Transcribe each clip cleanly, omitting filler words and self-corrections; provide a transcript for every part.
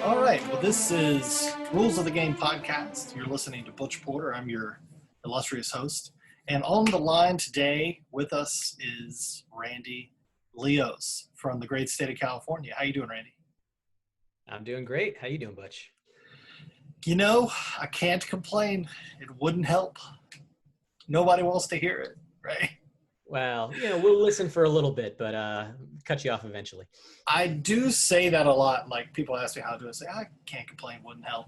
All right. Well, this is Rules of the Game podcast. You're listening to Butch Porter. I'm your illustrious host. And on the line today with us is Randy Lios from the great state of California. How you doing, Randy? I'm doing great. How you doing, Butch? You know, I can't complain. It wouldn't help. Nobody wants to hear it, right? Well, we'll listen for a little bit, but cut you off eventually. I do say that a lot. Like, people ask me how to do it. I say, I can't complain, wouldn't help.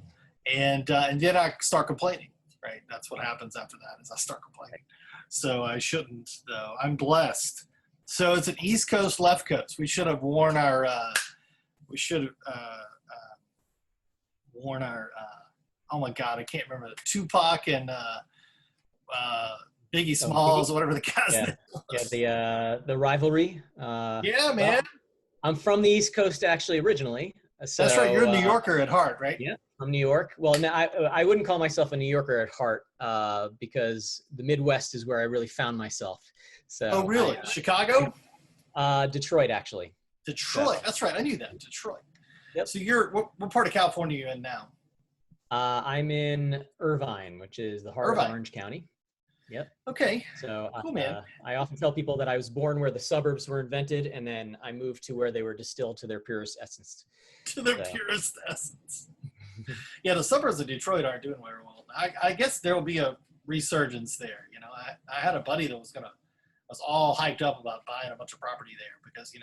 And then I start complaining, right? That's what happens after that is I start complaining. So I shouldn't, though. I'm blessed. So it's an East Coast, left coast. We should have worn our, oh my God, I can't remember, Tupac and Biggie Smalls, or whatever the guy's name was. Yeah, the rivalry. Yeah, man. Well, I'm from the East Coast, actually, originally. So, that's right. You're a New Yorker at heart, right? Yeah, from New York. Well, no, I wouldn't call myself a New Yorker at heart because the Midwest is where I really found myself. So. Oh, really? Chicago? Detroit, actually. Detroit. So, that's right. I knew that. Detroit. Yep. So what part of California are you in now? I'm in Irvine, which is the heart of Orange County. Yep. Okay. So cool, man. I often tell people that I was born where the suburbs were invented, and then I moved to where they were distilled to their purest essence. To their purest essence. Yeah, the suburbs of Detroit aren't doing very well. I guess there will be a resurgence there. I had a buddy that was all hyped up about buying a bunch of property there because, the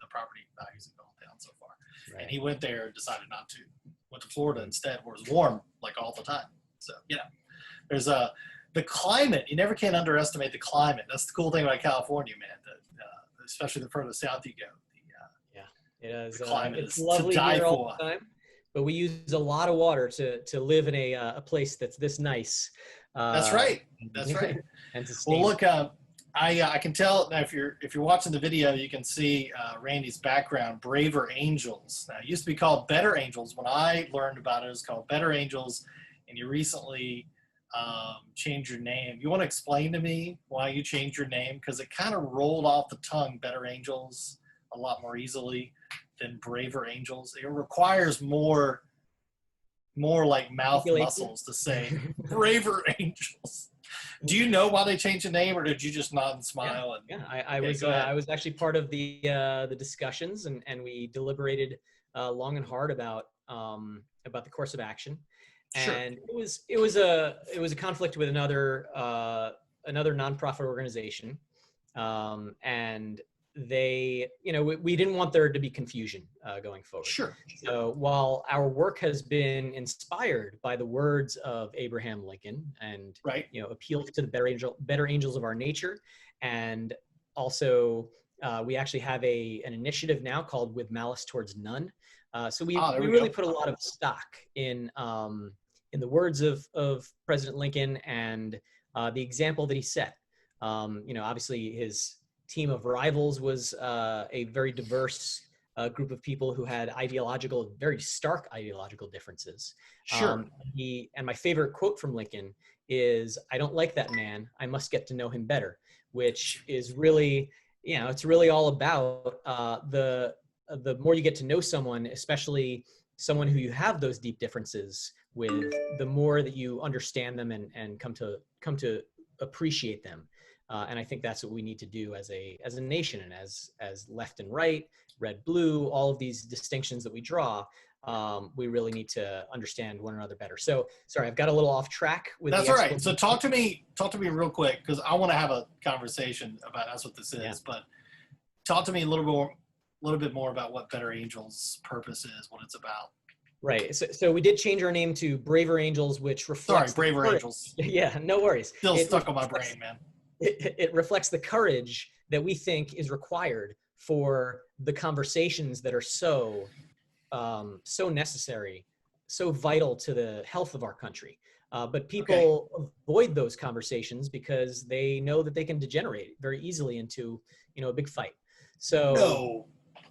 property values have gone down so far. Right. And he went there and decided not to. Went to Florida instead, where it's warm like all the time. So, there's the climate. You never can underestimate the climate. That's the cool thing about California, man. Especially the further south you go. It is. The climate it's is lovely to die here for. All the time, but we use a lot of water to live in a place that's this nice. That's right. That's right. And well, look, I can tell now if you're watching the video, you can see Randy's background, Braver Angels. Now, it used to be called Better Angels. When I learned about it, it was called Better Angels, and you recently changed your name. You want to explain to me why you changed your name? Because it kind of rolled off the tongue, Better Angels, a lot more easily than Braver Angels. It requires more like mouth muscles to say Braver Angels. Do you know why they changed the name, or did you just nod and smile? I was actually part of the discussions, and we deliberated long and hard about the course of action. Sure. And it was a conflict with another nonprofit organization, and they, we didn't want there to be confusion going forward. Sure. So while our work has been inspired by the words of Abraham Lincoln and appeals to the better angels of our nature, and also we actually have an initiative now called With Malice Towards None. So we really put a lot of stock in the words of President Lincoln and the example that he set. Obviously his team of rivals was a very diverse group of people who had very stark ideological differences. Sure. And my favorite quote from Lincoln is, "I don't like that man. I must get to know him better," which is really, it's really all about the more you get to know someone, especially someone who you have those deep differences with, the more that you understand them and come to appreciate them. And I think that's what we need to do as a nation, and as left and right, red, blue, all of these distinctions that we draw. We really need to understand one another better. So, sorry, I've got a little off track with that's all right. So talk to me real quick, because I want to have a conversation about that's what this is. Yeah. But talk to me a little bit more about what Better Angels' purpose is, what it's about. Right. So we did change our name to Braver Angels, which reflects. Sorry, Braver Angels. Yeah, no worries. Still stuck on my brain, man. It reflects the courage that we think is required for the conversations that are so necessary, so vital to the health of our country. But people avoid those conversations because they know that they can degenerate very easily into, a big fight. So no,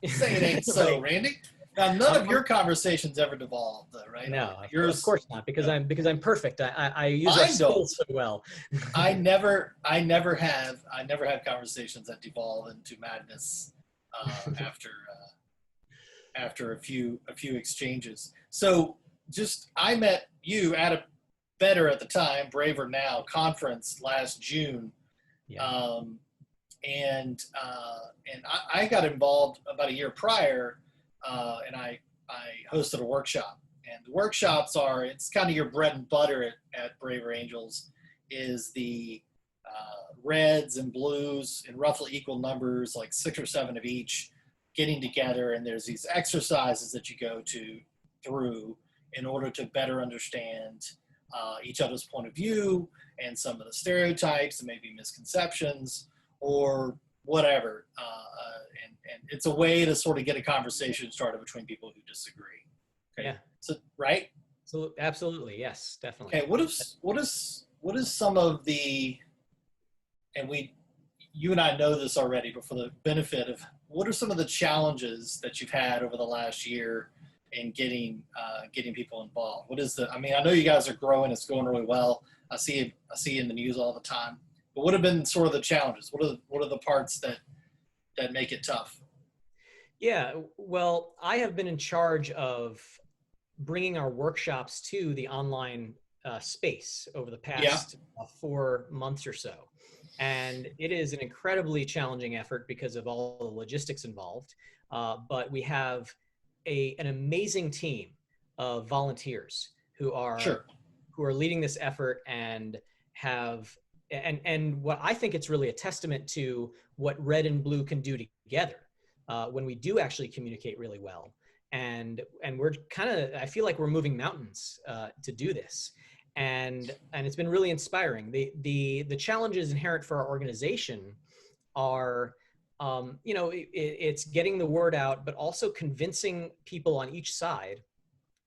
say it ain't so, Randy. Now, none of your conversations ever devolved, right? No, of course not, because I'm perfect. I use our skills so well. I never have after a few exchanges. So just I met you at a Better at the time, Braver Now conference last June. Yeah. And I got involved about a year prior, and I hosted a workshop. And the workshops are, it's kind of your bread and butter at Braver Angels, is the reds and blues in roughly equal numbers, like 6 or 7 of each, getting together. And there's these exercises that you go through in order to better understand each other's point of view and some of the stereotypes and maybe misconceptions or whatever. And it's a way to sort of get a conversation started between people who disagree. Okay. Yeah. So, right? So absolutely. Yes, definitely. Okay. What is some of the, and you and I know this already, but for the benefit of, what are some of the challenges that you've had over the last year in getting people involved? What is the, I mean, I know you guys are growing, it's going really well. I see you in the news all the time, but what have been sort of the challenges? What are the parts that make it tough? Yeah, well, I have been in charge of bringing our workshops to the online space over the past 4 months or so. And it is an incredibly challenging effort because of all the logistics involved. But we have an amazing team of volunteers who are leading this effort and what I think it's really a testament to what red and blue can do together when we do actually communicate really well. And we're I feel like we're moving mountains to do this. And it's been really inspiring. The challenges inherent for our organization are, it's getting the word out, but also convincing people on each side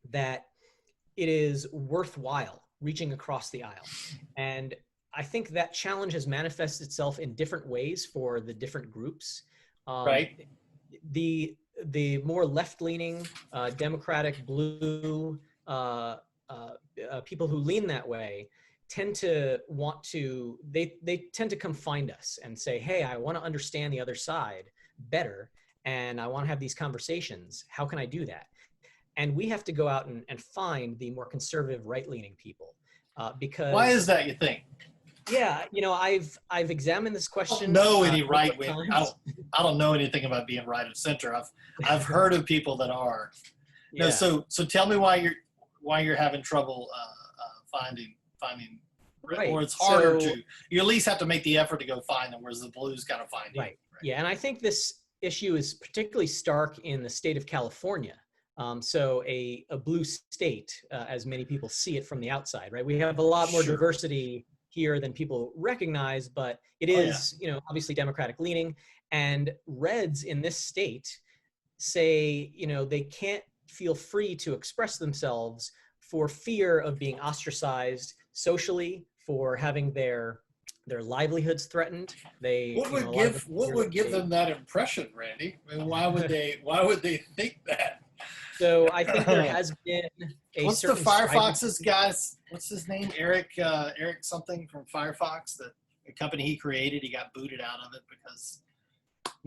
that it is worthwhile reaching across the aisle. And I think that challenge has manifested itself in different ways for the different groups. Right. The more left-leaning, Democratic, blue people who lean that way tend to they tend to come find us and say, hey, I want to understand the other side better, and I want to have these conversations. How can I do that? And we have to go out and find the more conservative, right-leaning people. Because why is that, you think? Yeah, I've examined this question. I don't know any right wing. I don't know anything about being right of center. I've heard of people that are. Yeah. No, so tell me why you're having trouble finding, right. Or it's harder you at least have to make the effort to go find them, whereas the blues got to find you. Right. Yeah, and I think this issue is particularly stark in the state of California. So a blue state, as many people see it from the outside, right? We have a lot more diversity here than people recognize, but it is, obviously Democratic leaning. And reds in this state say, they can't feel free to express themselves for fear of being ostracized socially, for having their livelihoods threatened. What would give them that impression, Randy? I mean, why would they think that? So I think there has been what's the Firefox's guys? What's his name? Eric something from Firefox, the company he created. He got booted out of it because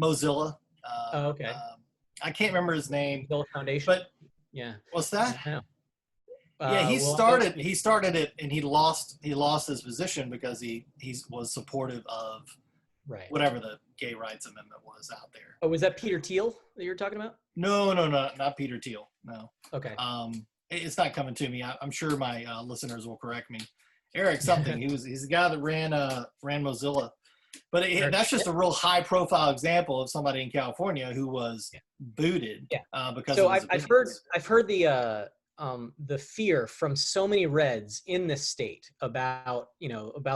Mozilla. Okay. I can't remember his name. Mozilla Foundation. But yeah. What's that? Yeah, he started it, and he lost his position because he was supportive of whatever the gay rights amendment was out there. Oh, was that Peter Thiel that you're talking about? No, not Peter Thiel. No. Okay. It's not coming to me. I'm sure my listeners will correct me. Eric something. He's the guy that ran Mozilla. But that's just a real high-profile example of somebody in California who was booted. Yeah. Because. So I've heard the fear from so many reds in this state about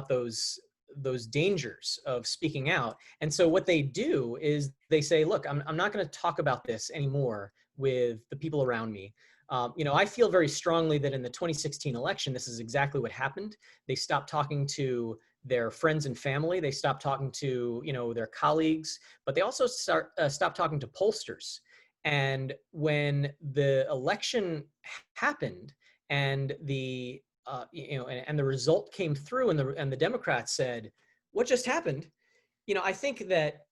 those dangers of speaking out. And so what they do is they say, look, I'm not going to talk about this anymore with the people around me. I feel very strongly that in the 2016 election, this is exactly what happened. They stopped talking to their friends and family. They stopped talking to, their colleagues, but they also stopped talking to pollsters. And when the election happened and the result came through and the Democrats said, what just happened? I think that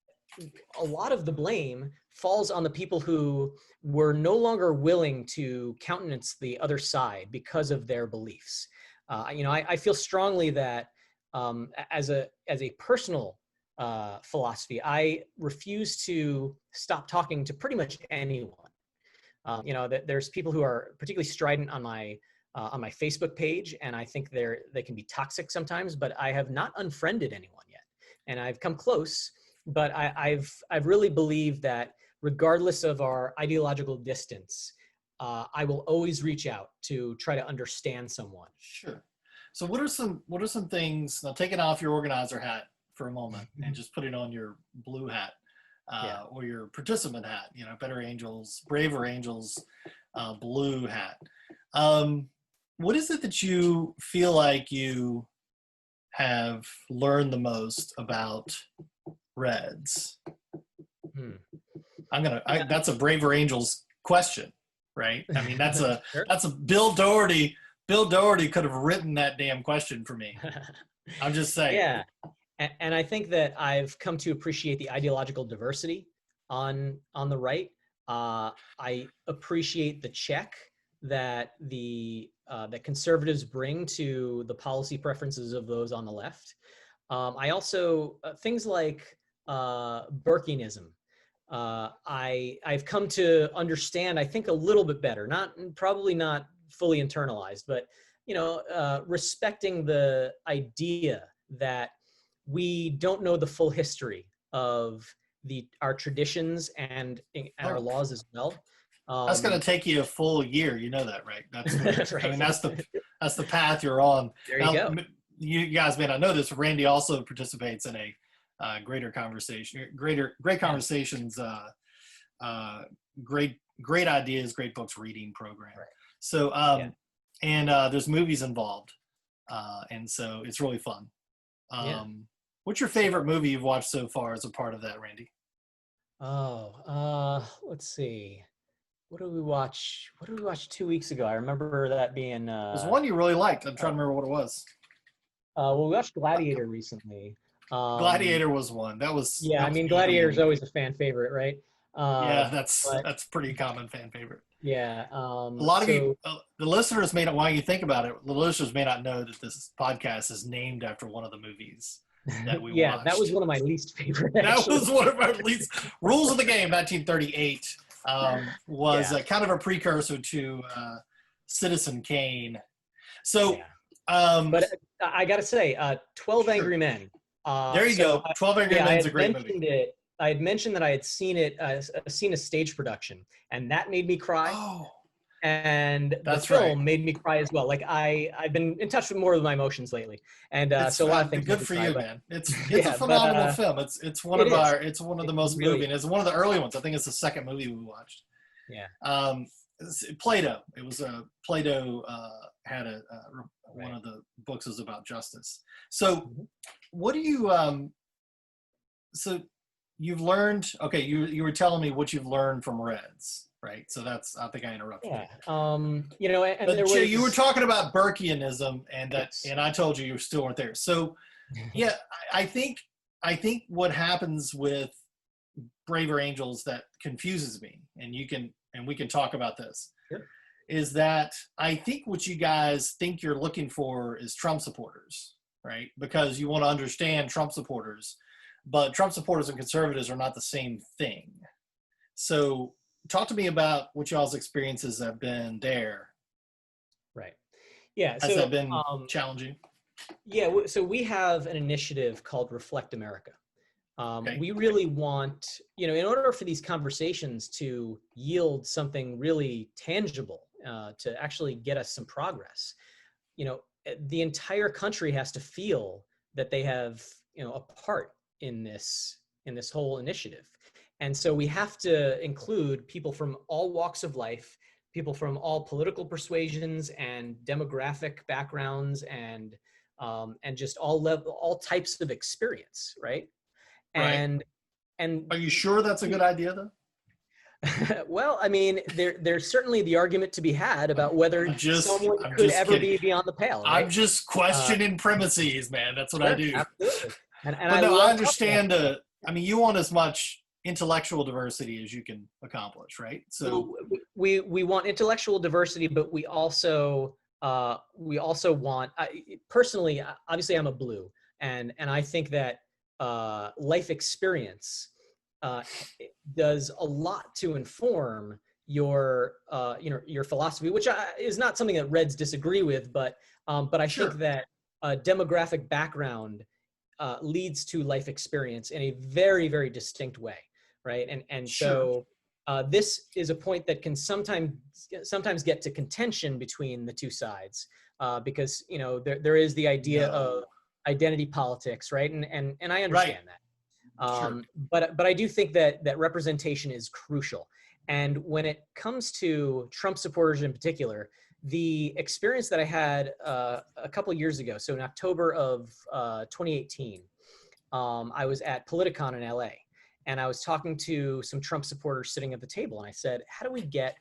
a lot of the blame falls on the people who were no longer willing to countenance the other side because of their beliefs. I feel strongly that as a personal philosophy, I refuse to stop talking to pretty much anyone. There's people who are particularly strident on my Facebook page, and I think they can be toxic sometimes. But I have not unfriended anyone yet, and I've come close. But I've really believed that regardless of our ideological distance, I will always reach out to try to understand someone. Sure. So what are some things, now taking off your organizer hat for a moment and just putting on your blue hat, or your participant hat, Better Angels, Braver Angels, blue hat. What is it that you feel like you have learned the most about Reds? That's a Braver Angels question, right? I mean, that's a Sure. that's a Bill Doherty could have written that damn question for me. I'm just saying. Yeah. And I think that I've come to appreciate the ideological diversity on the right. I appreciate the check that that conservatives bring to the policy preferences of those on the left. I also things like Burkeanism. I've come to understand, I think, a little bit better. Probably not fully internalized, but respecting the idea that we don't know the full history of our traditions and our laws as well. That's going to take you a full year. You know that, right? That's right. I mean, that's the path you're on. There you go. You guys may not know this. Randy also participates in a great conversations, great ideas, great books reading program. Right. So, and there's movies involved, and so it's really fun. What's your favorite movie you've watched so far as a part of that, Randy? Let's see. What did we watch 2 weeks ago? I remember that being there's one you really liked. I'm trying to remember what it was. Well, we watched Gladiator recently. Gladiator was one. Gladiator is always a fan favorite, right? That's pretty common fan favorite. Yeah. A lot of you, the listeners may not, while you think about it, the listeners may not know that this podcast is named after one of the movies that we watched. That was one of my least favorite. That was one of my least. Rules of the Game, 1938, was kind of a precursor to Citizen Kane. So, but I got to say, 12 Angry Men. There you go. 12 Angry Men is a great movie. I had mentioned that I had seen a stage production, and that made me cry. Oh, and the film made me cry as well. Like I've been in touch with more of my emotions lately, and so a lot of things. Good for you, man. It's a phenomenal film. It's one of the most moving. It's one of the early ones. I think it's the second movie we watched. Yeah. Plato. It was Plato had one of the books was about justice. So, what do you so you've learned? Okay, you were telling me what you've learned from Reds, right? So I think I interrupted. Yeah. You were talking about Burkeanism, and I told you still weren't there. So, yeah, I think what happens with Braver Angels that confuses me, and we can talk about this, is that I think what you guys think you're looking for is Trump supporters, right? Because you want to understand Trump supporters, but Trump supporters and conservatives are not the same thing. So talk to me about what y'all's experiences have been there. Right. Yeah. Has that been challenging? Yeah. So we have an initiative called Reflect America. We really want, in order for these conversations to yield something really tangible, to actually get us some progress, the entire country has to feel that they have, a part in this whole initiative. And so we have to include people from all walks of life, people from all political persuasions and demographic backgrounds, and just all types of experience, right? And are you sure that's a good idea, though? Well, I mean, there's certainly the argument to be had about whether someone could ever be beyond the pale. Right? I'm just questioning premises, man. That's what I do. Absolutely. And I understand I mean, you want as much intellectual diversity as you can accomplish, right? So we want intellectual diversity, but we also want, personally, obviously I'm a blue, and I think that life experience does a lot to inform your your philosophy, which is not something that Reds disagree with, but I think that demographic background leads to life experience in a very, very distinct way, right? And so this is a point that can sometimes get to contention between the two sides, because there is the idea of identity politics, right? And I understand that. But I do think that representation is crucial. And when it comes to Trump supporters in particular, the experience that I had a couple of years ago, so in October of 2018, I was at Politicon in LA, and I was talking to some Trump supporters sitting at the table, and I said, how do we get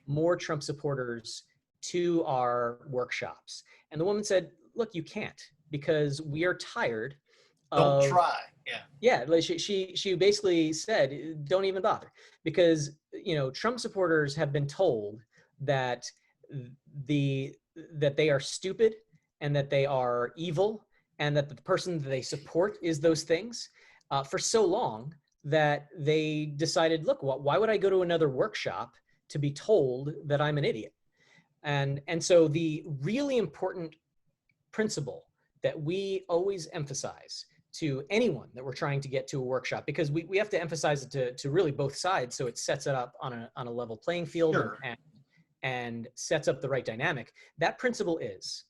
more Trump supporters to our workshops? And the woman said, look, you can't, because we are tired of— Don't try. Yeah, like she basically said, don't even bother, because Trump supporters have been told that that they are stupid and that they are evil and that the person that they support is those things for so long that they decided, look, why would I go to another workshop to be told that I'm an idiot? And so the really important principle that we always emphasize to anyone that we're trying to get to a workshop, because we have to emphasize it to really both sides, so it sets it up on a level playing field and sets up the right dynamic. That principle is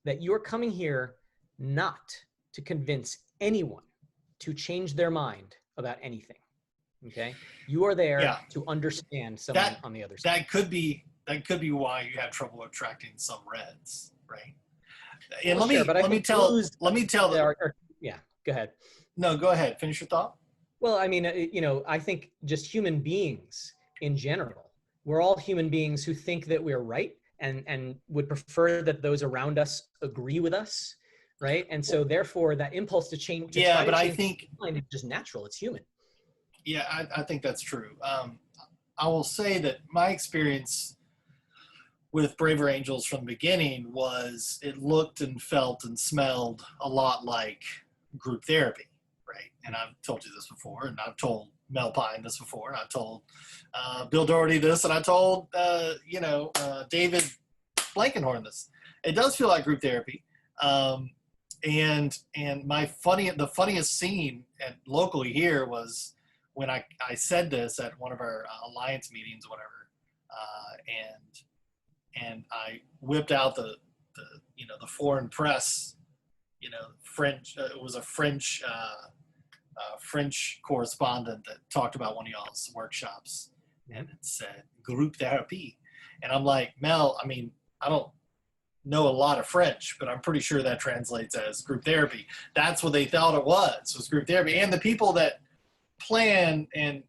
that you're coming here not to convince anyone to change their mind about anything. Okay, you are there to understand someone on the other side. That could be why you have trouble attracting some Reds, right? And well, let me tell yeah, go ahead. No, go ahead. Finish your thought. Well, I mean, I think just human beings in general, we're all human beings who think that we're right and would prefer that those around us agree with us, right? And so therefore that impulse to change, I think it's just natural. It's human. Yeah, I think that's true. I will say that my experience with Braver Angels from the beginning was it looked and felt and smelled a lot like group therapy, right? And I've told you this before, and I've told Mel Pine this before, and I've told Bill Doherty this, and I told David Blankenhorn this. It does feel like group therapy, and the funniest scene locally here was when I said this at one of our alliance meetings, whatever, and I whipped out the foreign press. French. It was a French correspondent that talked about one of y'all's workshops, and it said group therapy, and I'm like, Mel, I mean, I don't know a lot of French, but I'm pretty sure that translates as group therapy. That's what they thought it was group therapy, and the people that plan and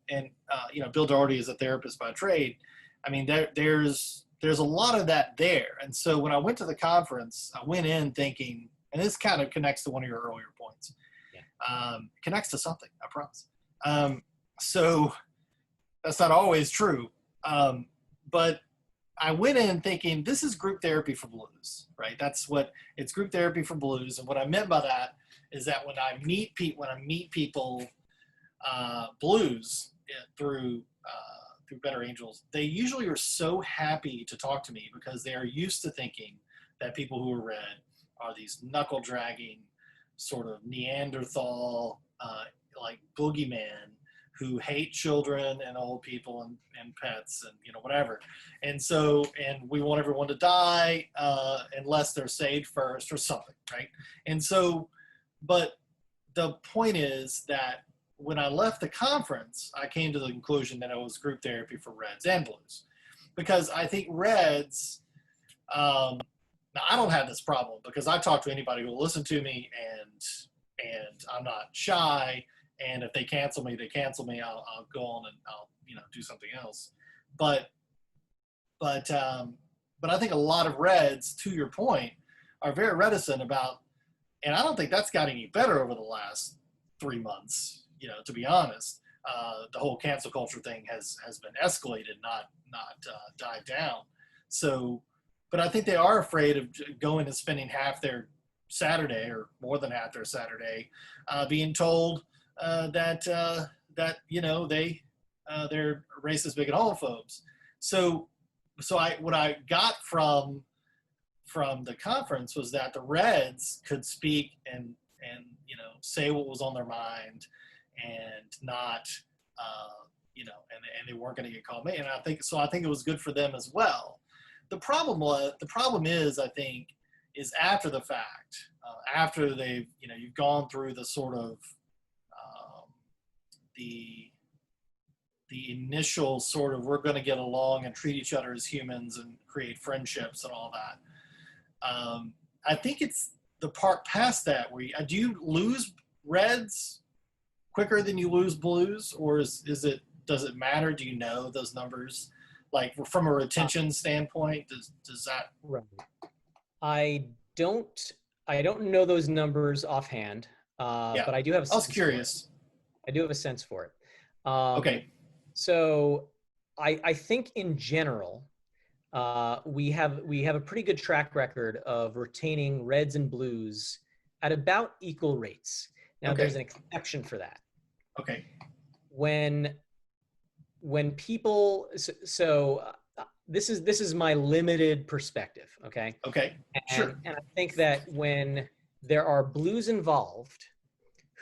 Bill Doherty is a therapist by trade. I mean, there's a lot of that there, and so when I went to the conference, I went in thinking. And this kind of connects to one of your earlier points. Connects to something, I promise. So that's not always true. But I went in thinking, this is group therapy for blues, right? It's group therapy for blues. And what I meant by that is that when I meet people, blues through Better Angels, they usually are so happy to talk to me because they are used to thinking that people who are red are these knuckle-dragging, sort of Neanderthal, like boogeyman who hate children and old people and pets and whatever. And we want everyone to die unless they're saved first or something, right? And so, but the point is that when I left the conference, I came to the conclusion that it was group therapy for Reds and Blues, because I think Reds. Now, I don't have this problem because I talk to anybody who will listen to me, and I'm not shy. And if they cancel me, they cancel me. I'll go on and I'll do something else. But I think a lot of Reds, to your point, are very reticent about, and I don't think that's got any better over the last 3 months. to be honest. The whole cancel culture thing has been escalated, not died down. So, but I think they are afraid of going and spending half their Saturday, or more than half their Saturday, being told that they're racist, bigot, homophobes. So what I got from the conference was that the Reds could speak and say what was on their mind, and not and they weren't going to get called. And I think it was good for them as well. The problem is, I think, is after the fact, after they've you've gone through the sort of the initial sort of, we're going to get along and treat each other as humans and create friendships and all that. I think it's the part past that where do you lose Reds quicker than you lose Blues, or does it matter? Do you know those numbers, like from a retention standpoint? Does that? Right. I don't know those numbers offhand, but I do have. I was curious. I do have a sense for it. Okay. So I think in general, we have a pretty good track record of retaining Reds and Blues at about equal rates. Now, there's an exception for that. Okay. When people, this is my limited perspective. Okay. Okay. Sure. And I think that when there are Blues involved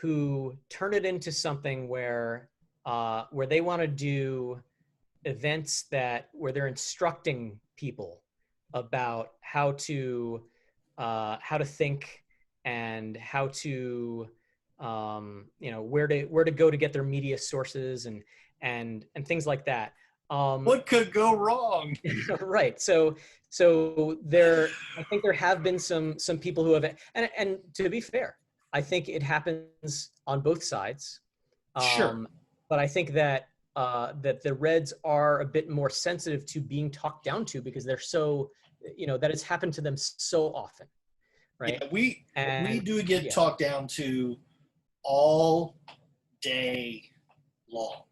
who turn it into something where they want to do events where they're instructing people about how to think and how to where to go to get their media sources and things like that. What could go wrong? Right. So I think there have been some people who have, and to be fair, I think it happens on both sides. Sure. But I think that the Reds are a bit more sensitive to being talked down to, because they're so, that it's happened to them so often, right? Yeah, we do get talked down to all day long,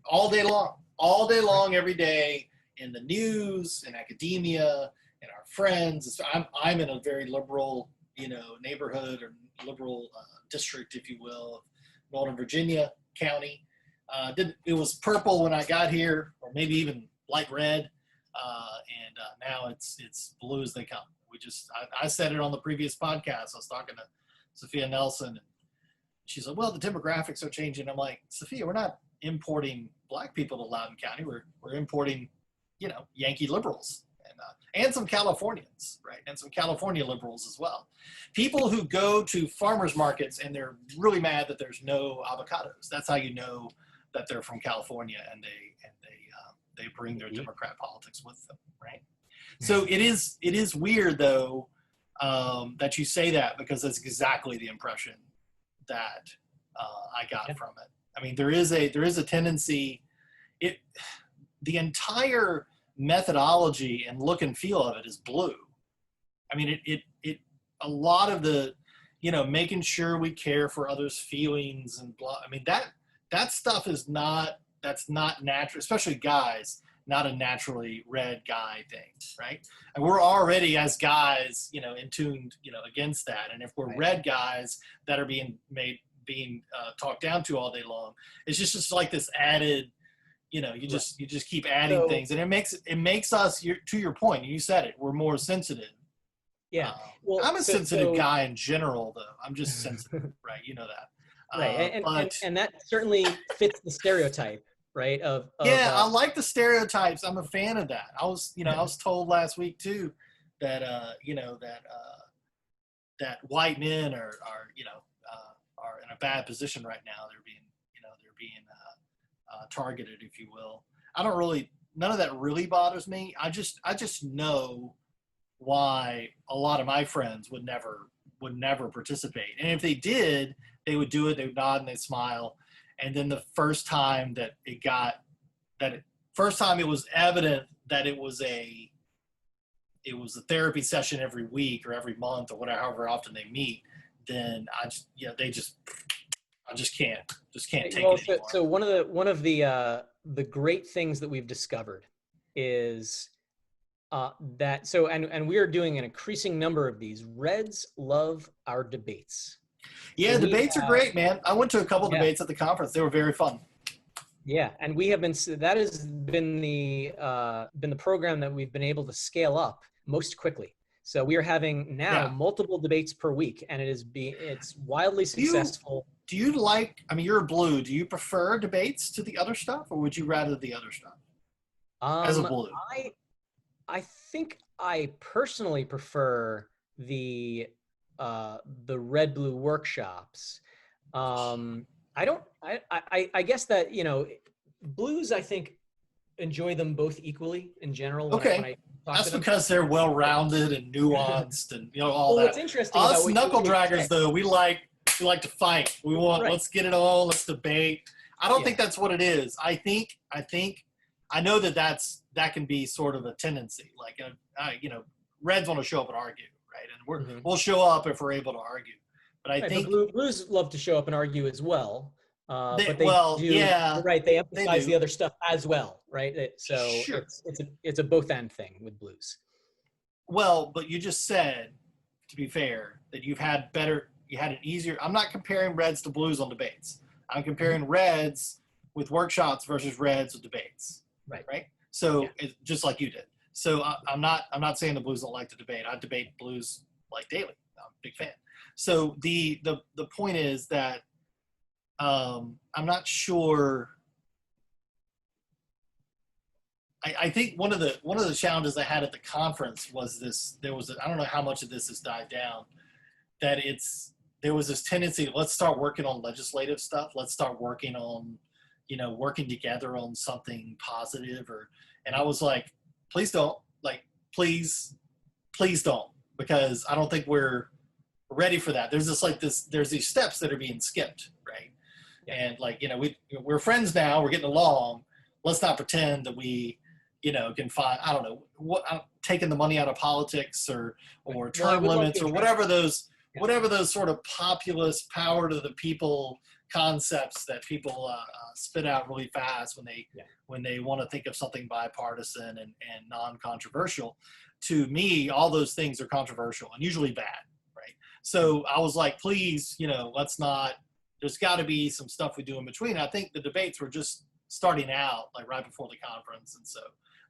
every day, in the news, in academia, in our friends. I'm in a very liberal, neighborhood, or liberal district, if you will, of Northern Virginia County. It was purple when I got here, or maybe even light red, and now it's blue as they come. I said it on the previous podcast. I was talking to Sophia Nelson, and she's like, "Well, the demographics are changing." I'm like, "Sophia, we're not importing black people to Loudoun County. We're importing, Yankee liberals and some Californians, right? And some California liberals as well. People who go to farmers markets and they're really mad that there's no avocados. That's how you know that they're from California, and they bring their Democrat politics with them, right? So it is weird though, that you say that, because that's exactly the impression that I got from it. I mean, there is a tendency. The entire methodology and look and feel of it is blue. I mean, a lot of the, making sure we care for others' feelings and blah. I mean, that stuff that's not natural, especially guys, not a naturally red guy thing, right? And we're already, as guys, in tune, against that. And if we're red guys that are being talked down to all day long, it's just like this added, you just keep adding things, and it makes us, to your point, you said it, we're more sensitive. Yeah. Well, I'm a sensitive guy in general, though. I'm just sensitive, right? You know that. Right. And that certainly fits the stereotype, right? I like the stereotypes. I'm a fan of that. I was told last week too that that white men are in a bad position right now. They're being targeted, if you will. None of that really bothers me. I just know why a lot of my friends would never participate. And if they did, they would do it, they would nod and they'd smile. And then the first time it was evident that it was a therapy session every week or every month or whatever, however often they meet, then I just can't take Well, it anymore. so one of the great things that we've discovered is that and we are doing an increasing number of these. Reds love our debates. Yeah, So debates are great, man. I went to a couple yeah, debates at the conference. They were very fun. yeah, and we have been that has been the program that we've been able to scale up most quickly. So we are having now multiple debates per week, and it's wildly successful. Do you like? I mean, you're a blue. Do you prefer debates to the other stuff, or would you rather the other stuff as a blue? I think I personally prefer the red blue workshops. I don't. I guess that, you know, blues, I think, enjoy them both equally in general. When I talk That's to them. because they're well rounded and nuanced and, you know, all well, that. What's interesting Us about knuckle draggers, though, we like to fight. We want let's get it on. Let's debate. I don't think that's what it is. I know that can be sort of a tendency. Like, you know, Reds want to show up and argue, right? And we'll show up if we're able to argue. But I think but blues love to show up and argue as well. But they do, yeah, right. They emphasize the other stuff as well, right? So it's a both end thing with blues. Well, but you just said, to be fair, that you had an easier. I'm not comparing Reds to blues on debates. I'm comparing Reds with workshops versus Reds with debates. Right. So it's just like you did. So I'm not saying the blues don't like to debate. I debate blues like daily. I'm a big fan. So the point is that I'm not sure. I think one of the challenges I had at the conference was this. I don't know how much of this has died down. That there was this tendency. Let's start working on legislative stuff. Let's start working on, you know, working together on something positive. And I was like, please don't. Like, please don't, because I don't think we're ready for that. There's there's these steps that are being skipped, right? And like, you know, we're friends now. We're getting along. Let's not pretend that we, you know, can find, I don't know, taking the money out of politics or term limits or whatever those sort of populist power to the people concepts that people spit out really fast when they want to think of something bipartisan and non-controversial. To me, all those things are controversial and usually bad, right? So I was like, please, you know, there's got to be some stuff we do in between. I think the debates were just starting out, like right before the conference. And so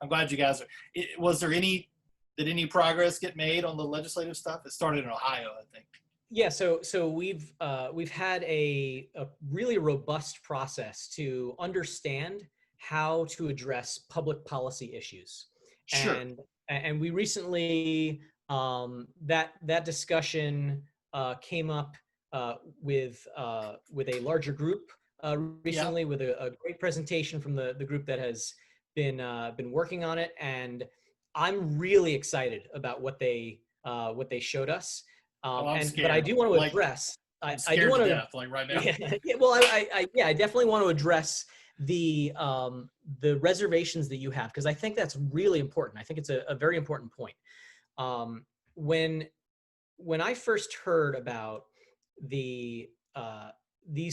I'm glad you guys did any progress get made on the legislative stuff? It started in Ohio, I think. Yeah, so we've had a really robust process to understand how to address public policy issues. Sure. And we recently that discussion came up with a larger group recently, with a great presentation from the group that has been working on it, and I'm really excited about what they showed us. But I do want to address. I do want to death, like right now. I definitely want to address the reservations that you have, because I think that's really important. I think it's a very important point. When I first heard about these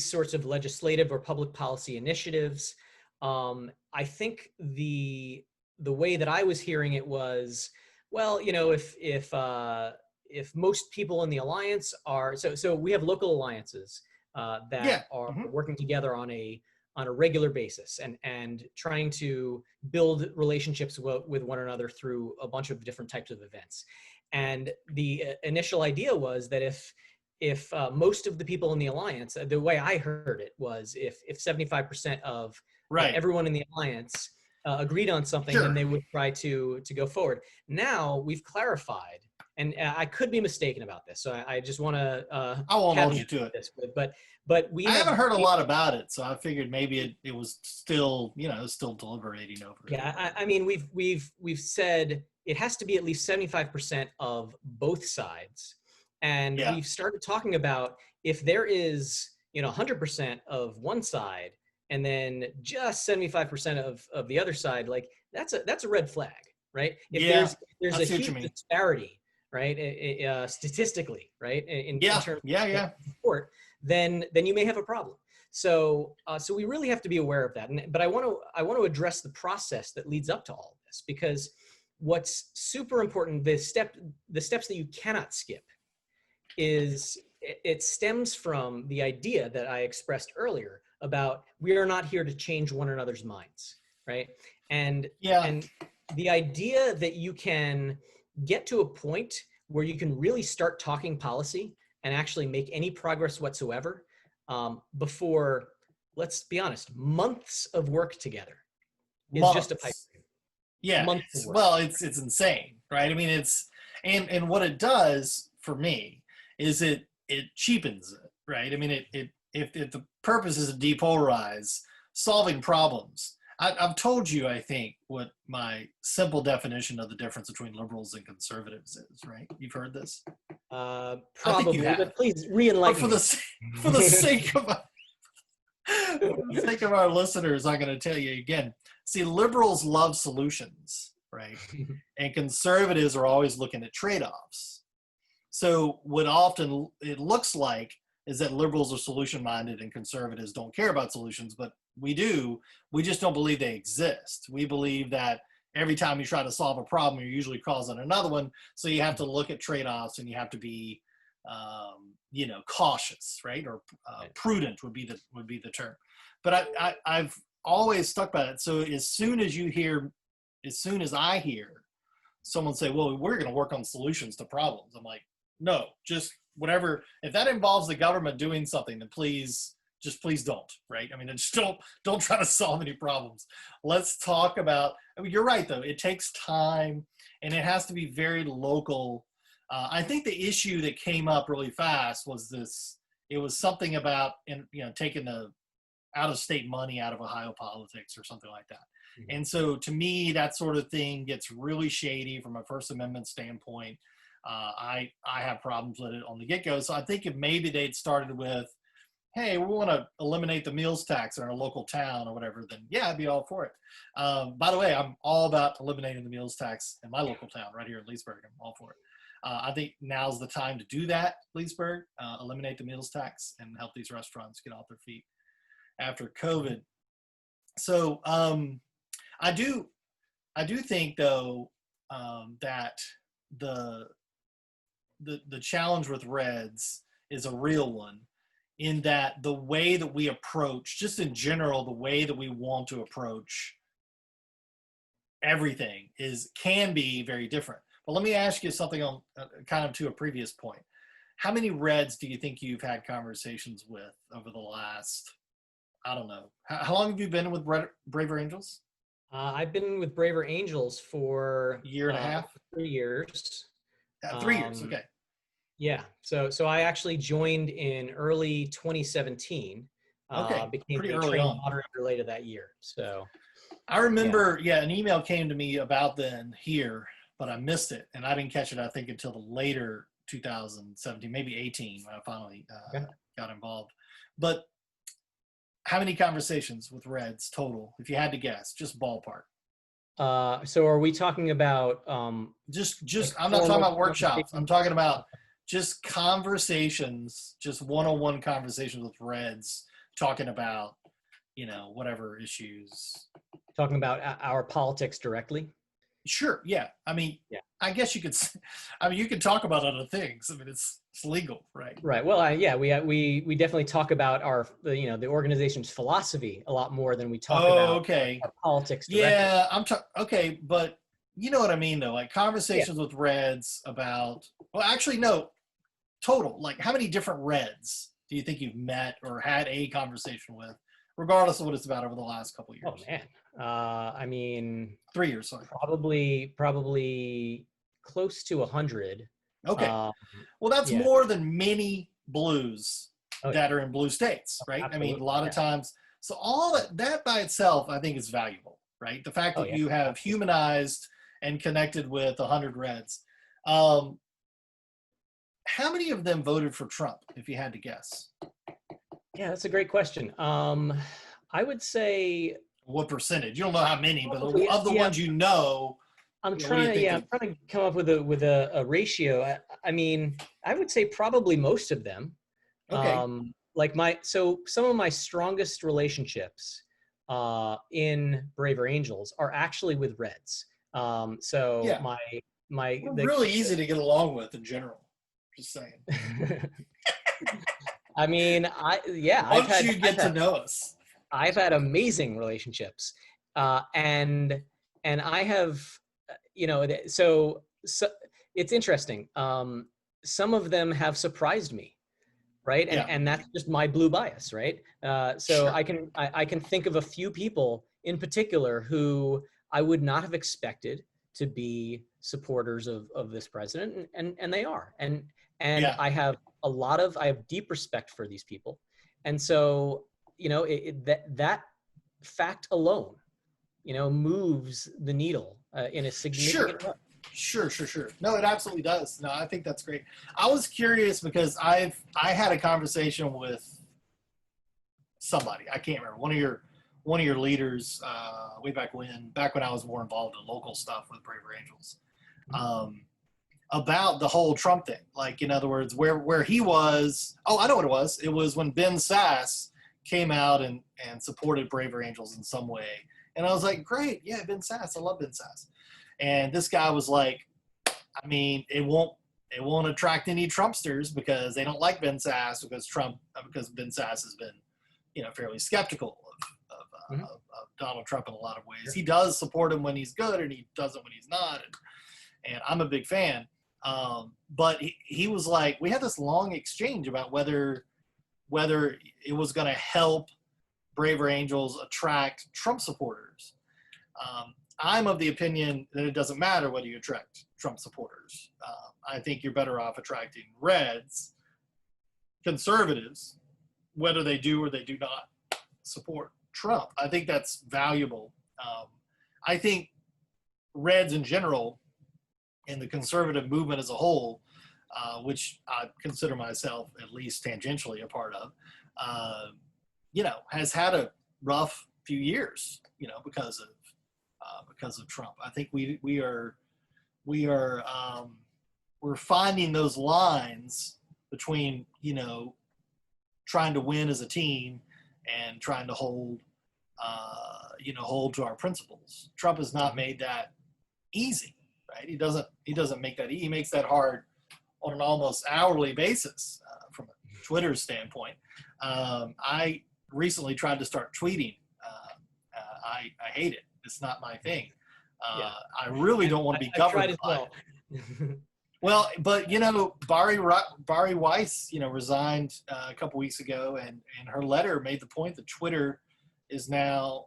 sorts of legislative or public policy initiatives, I think the way that I was hearing it was, well, you know, if most people in the alliance are, so we have local alliances that are working together on a regular basis and trying to build relationships with one another through a bunch of different types of events. And the initial idea was that if most of the people in the alliance, the way I heard it was, if 75% of everyone in the alliance agreed on something, then they would try to go forward. Now we've clarified, and I could be mistaken about this, so I just want to. I won't hold you to it. But I haven't heard a lot about it, so I figured maybe it was still, you know, still deliberating over it. Yeah, I mean, we've said it has to be at least 75% of both sides, and we've started talking about, if there is, you know, 100% of one side and then just 75% of the other side, like that's a red flag, right? If there's a huge disparity, right, statistically, right, in terms of support, then you may have a problem. So so we really have to be aware of that. But I want to address the process that leads up to all of this, because what's super important, the steps that you cannot skip, is it stems from the idea that I expressed earlier about we are not here to change one another's minds, right? And the idea that you can get to a point where you can really start talking policy and actually make any progress whatsoever before, let's be honest, months of work together is just a pipe dream. Yeah, it's insane, right? I mean, it's and what it does for me is it cheapens it, right? I mean, if the purpose is to depolarize, solving problems. I've told you, I think, what my simple definition of the difference between liberals and conservatives is, right? You've heard this? Probably, but please re-enlighten me. For the sake of our listeners, I'm going to tell you again. See, liberals love solutions, right? And conservatives are always looking at trade-offs. So what often it looks like is that liberals are solution-minded and conservatives don't care about solutions, but we do. We just don't believe they exist. We believe that every time you try to solve a problem, you're usually causing another one. So you have to look at trade-offs, and you have to be, cautious, right? Or prudent would be the term. But I've always stuck by it. So as soon as I hear someone say, "Well, we're going to work on solutions to problems," I'm like, no, just whatever. If that involves the government doing something, then please don't, right? I mean, just don't try to solve any problems. Let's talk about, I mean, you're right though. It takes time and it has to be very local. I think the issue that came up really fast was this, it was something about, taking the out-of-state money out of Ohio politics or something like that. Mm-hmm. And so to me, that sort of thing gets really shady from a First Amendment standpoint. I have problems with it on the get-go. So I think if maybe they'd started with, hey, we want to eliminate the meals tax in our local town or whatever, then yeah, I'd be all for it. By the way, I'm all about eliminating the meals tax in my local town right here in Leesburg. I'm all for it. I think now's the time to do that, Leesburg, eliminate the meals tax and help these restaurants get off their feet after COVID. So I do think though that the challenge with Reds is a real one, in that the way that we approach, just in general, the way that we want to approach everything can be very different. But let me ask you something on kind of to a previous point. How many Reds do you think you've had conversations with over the last, I don't know, how long have you been with Braver Angels? I've been with Braver Angels for a year and a half, 3 years. 3 years, okay. Yeah, so I actually joined in early 2017. Okay, became pretty a early trained on. moderator later that year. So I remember, an email came to me about then here, but I missed it, and I didn't catch it, I think, until the later 2017, maybe 18, when I finally got involved. But how many conversations with Reds total, if you had to guess, just ballpark? So are we talking about just I'm not talking about workshops. I'm talking about just conversations, just one-on-one conversations with Reds, talking about, whatever issues. Talking about our politics directly? Sure, yeah. I mean, I guess you could, you could talk about other things. I mean, it's legal, right? Right. Well, we definitely talk about the organization's philosophy a lot more than we talk about our politics directly. Yeah, okay, but you know what I mean though, like conversations with Reds about, well, actually no, total, like how many different Reds do you think you've met or had a conversation with, regardless of what it's about, over the last couple of years? Oh man. I mean, 3 years, sorry. Probably close to 100. Okay. Well, that's more than many blues that are in blue states, right? Absolutely. I mean, a lot of times. So all that by itself, I think, is valuable, right? The fact that you have humanized and connected with 100 Reds. How many of them voted for Trump, if you had to guess? Yeah, that's a great question. I would say. What percentage? You don't know how many, but of the ones you know. I'm trying to come up with a ratio. I mean, I would say probably most of them. Okay. like some of my strongest relationships in Braver Angels are actually with Reds. So Yeah. We're really easy to get along with in general. Just saying. I mean, Once you get to know us, I've had amazing relationships, and I have, so it's interesting. Some of them have surprised me, right? And that's just my blue bias, right? So sure. I can think of a few people in particular who I would not have expected to be supporters of this president, and they are. And I have I have deep respect for these people. And so, that fact alone, moves the needle in a significant way. Sure. No, it absolutely does. No, I think that's great. I was curious because I had a conversation with somebody, I can't remember, one of your leaders way back when I was more involved in local stuff with Braver Angels, about the whole Trump thing. Like, in other words, where he was. Oh, I know what it was. It was when Ben Sasse came out and supported Braver Angels in some way, and I was like, great, yeah, Ben Sasse, I love Ben Sasse. And this guy was like, I mean, it won't attract any Trumpsters because they don't like Ben Sasse because Ben Sasse has been, fairly skeptical of Donald Trump in a lot of ways. Sure. He does support him when he's good, and he doesn't when he's not. And I'm a big fan. But he was like, we had this long exchange about whether it was going to help Braver Angels attract Trump supporters. I'm of the opinion that it doesn't matter whether you attract Trump supporters. I think you're better off attracting Reds, conservatives, whether they do or they do not support Trump. I think that's valuable. I think Reds in general and the conservative movement as a whole, which I consider myself at least tangentially a part of, has had a rough few years, because of Trump. I think we're finding those lines between, trying to win as a team and trying to hold to our principles. Trump has not made that easy, right? He doesn't make that. He makes that hard on an almost hourly basis from a Twitter standpoint. I recently tried to start tweeting. I hate it. It's not my thing. I really don't want to be governed by it. Well, but Bari Weiss, resigned a couple weeks ago, and her letter made the point that Twitter is now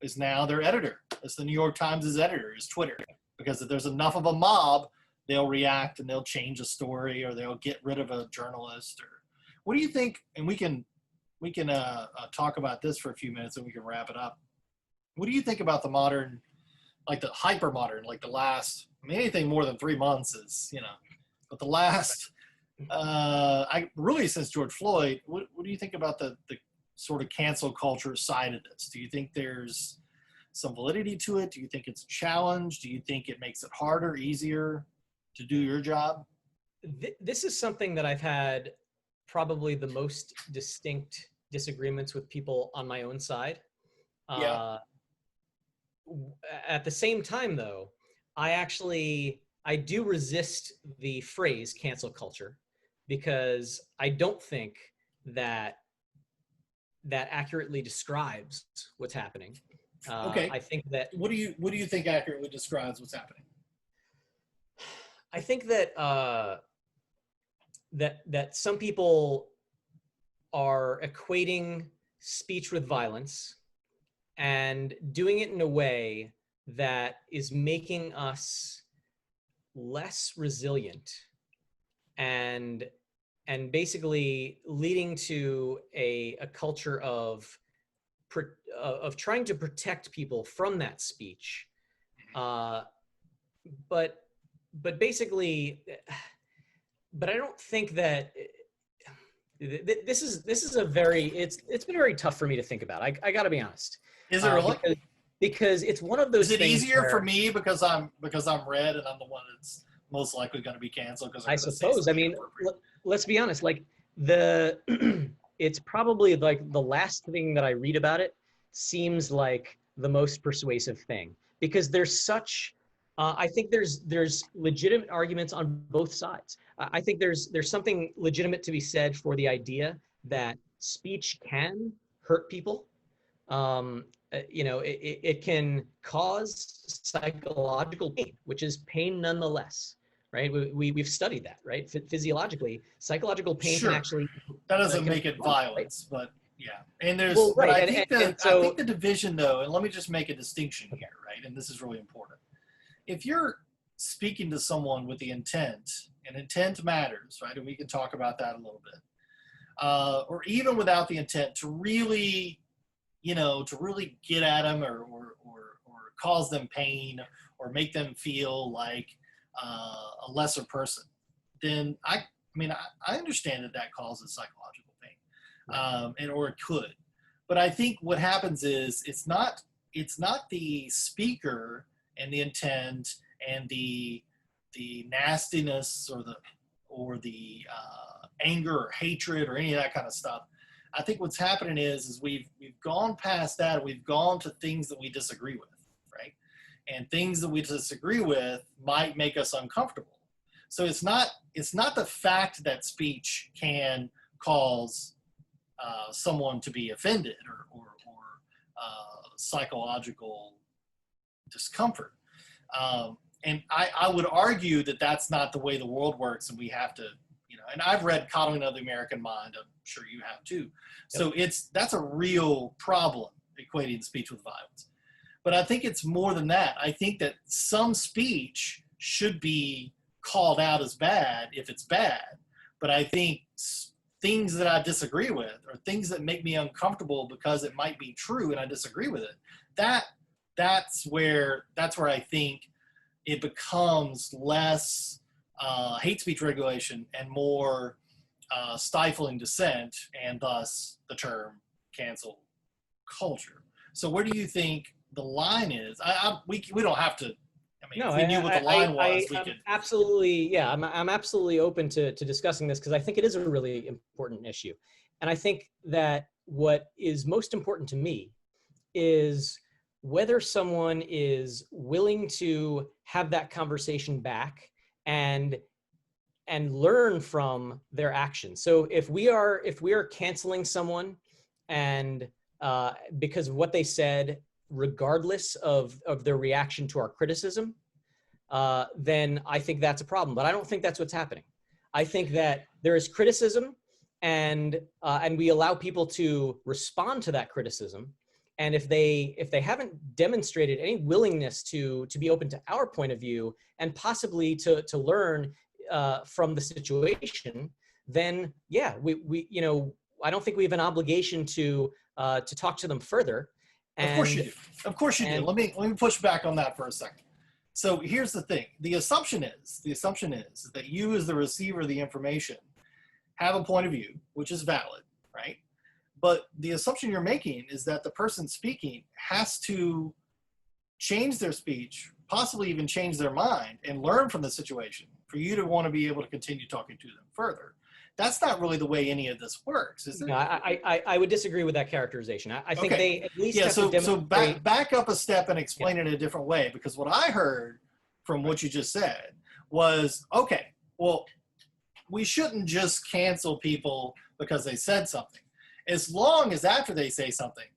their editor. It's the New York Times' editor is Twitter, because if there's enough of a mob, they'll react and they'll change a story, or they'll get rid of a journalist. Or what do you think? And we can talk about this for a few minutes, and we can wrap it up. What do you think about the modern, like the hyper modern, like the last? I mean, anything more than 3 months is, but the last, since George Floyd, what do you think about the sort of cancel culture side of this? Do you think there's some validity to it? Do you think it's a challenge? Do you think it makes it harder, easier to do your job? This is something that I've had probably the most distinct disagreements with people on my own side. At the same time, though, I do resist the phrase cancel culture, because I don't think that accurately describes what's happening. Okay. I think that. What do you think accurately describes what's happening? I think that that some people are equating speech with violence and doing it in a way that is making us less resilient and basically leading to a culture of trying to protect people from that speech. But basically, but I don't think that this is a very, it's been very tough for me to think about. I gotta be honest. Is it really? Because it's one of those things. Is it easier for me because I'm red and I'm the one that's most likely going to be canceled? Because I suppose. I mean, let's be honest. Like the it's probably like the last thing that I read about it seems like the most persuasive thing, because there's such I think there's legitimate arguments on both sides. I think there's something legitimate to be said for the idea that speech can hurt people. It can cause psychological pain, which is pain nonetheless, right? We've studied that, right? Physiologically, psychological pain can Sure. actually That doesn't can, make it violence, right? But yeah. And well, but right, I think so I think the division though, and let me just make a distinction here, right? And this is really important. If you're speaking to someone with the intent, and intent matters, right? And we can talk about that a little bit. Or even without the intent to really, to really get at them or cause them pain or make them feel like a lesser person, then I mean, I understand that causes psychological pain, or it could. But I think what happens is it's not the speaker and the intent and the nastiness or the anger or hatred or any of that kind of stuff. I think what's happening is we've gone past that. We've gone to things that we disagree with, right? And things that we disagree with might make us uncomfortable. So it's not the fact that speech can cause someone to be offended or psychological discomfort. And I would argue that that's not the way the world works, and we have to, and I've read Coddling of the American Mind. I'm sure you have too. So that's a real problem, equating speech with violence. But I think it's more than that. I think that some speech should be called out as bad if it's bad. But I think things that I disagree with or things that make me uncomfortable because it might be true and I disagree with it, that's where I think it becomes less hate speech regulation and more stifling dissent, and thus the term cancel culture. So where do you think the line is? We don't have to. I mean, no, if we knew what the line was, we could. Absolutely, yeah. I'm absolutely open to discussing this because I think it is a really important issue, and I think that what is most important to me is whether someone is willing to have that conversation back and learn from their actions. So if we are canceling someone and because of what they said, regardless of their reaction to our criticism, then I think that's a problem. But I don't think that's what's happening. I think that there is criticism, and we allow people to respond to that criticism. And if they haven't demonstrated any willingness to be open to our point of view and possibly to learn from the situation, then yeah, we I don't think we have an obligation to talk to them further. And, of course you do. Of course you do. Let me push back on that for a second. So here's the thing. The assumption is that you, as the receiver of the information, have a point of view, which is valid, right? But the assumption you're making is that the person speaking has to change their speech, possibly even change their mind, and learn from the situation for you to want to be able to continue talking to them further. That's not really the way any of this works, is it? No, I would disagree with that characterization. I think they at least have to demonstrate. So back up a step and explain it in a different way, because what I heard from what you just said was, okay, well, we shouldn't just cancel people because they said something. As long as after they say something,